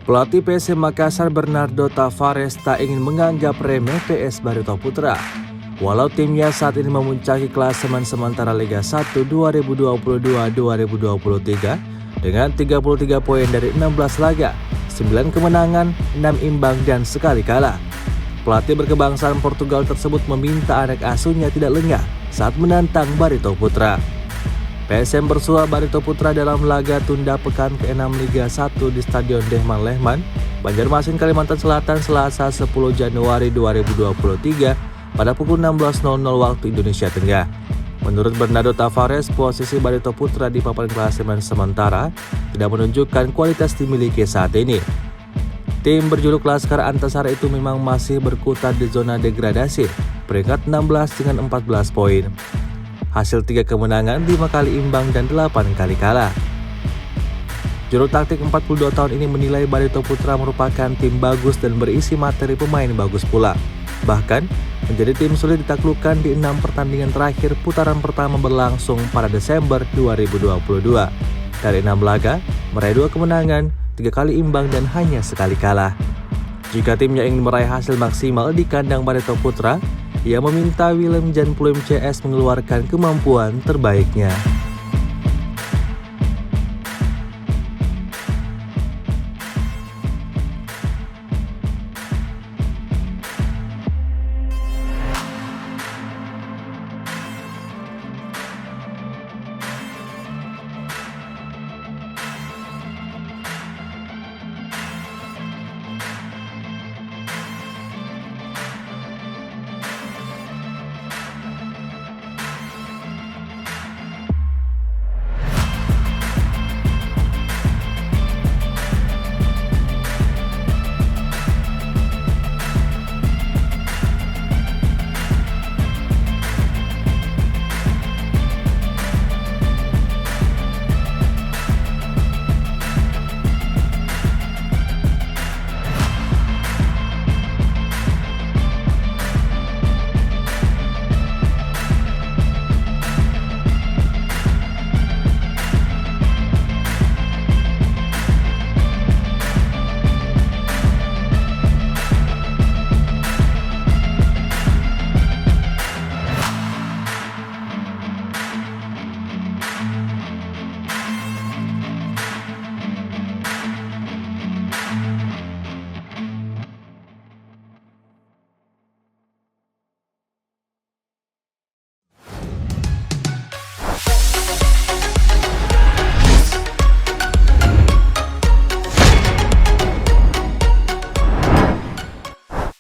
Pelatih PSM Makassar Bernardo Tavares tak ingin menganggap remeh PS Barito Putra. Walau timnya saat ini memuncaki klasemen sementara Liga 1 2022-2023 dengan 33 poin dari 16 laga, 9 kemenangan, 6 imbang dan sekali kalah. Pelatih berkebangsaan Portugal tersebut meminta anak asuhnya tidak lengah saat menantang Barito Putra. PSM bersua Barito Putra dalam laga tunda pekan ke-6 Liga 1 di Stadion Dehman Lehman, Banjarmasin, Kalimantan Selatan, Selasa 10 Januari 2023 pada pukul 16.00 waktu Indonesia Tengah. Menurut Bernardo Tavares, posisi Barito Putra di papan klasemen sementara tidak menunjukkan kualitas dimiliki saat ini. Tim berjuluk Laskar Antasari itu memang masih berkutat di zona degradasi, peringkat 16 dengan 14 poin. Hasil 3 kemenangan, 5 kali imbang dan 8 kali kalah. Juru taktik 42 tahun ini menilai Barito Putra merupakan tim bagus dan berisi materi pemain bagus pula. Bahkan, menjadi tim sulit ditaklukkan di 6 pertandingan terakhir putaran pertama berlangsung pada Desember 2022. Dari 6 laga, meraih 2 kemenangan, 3 kali imbang dan hanya sekali kalah. Jika timnya ingin meraih hasil maksimal di kandang Barito Putra, ia meminta Willem Jan Pluim CS mengeluarkan kemampuan terbaiknya.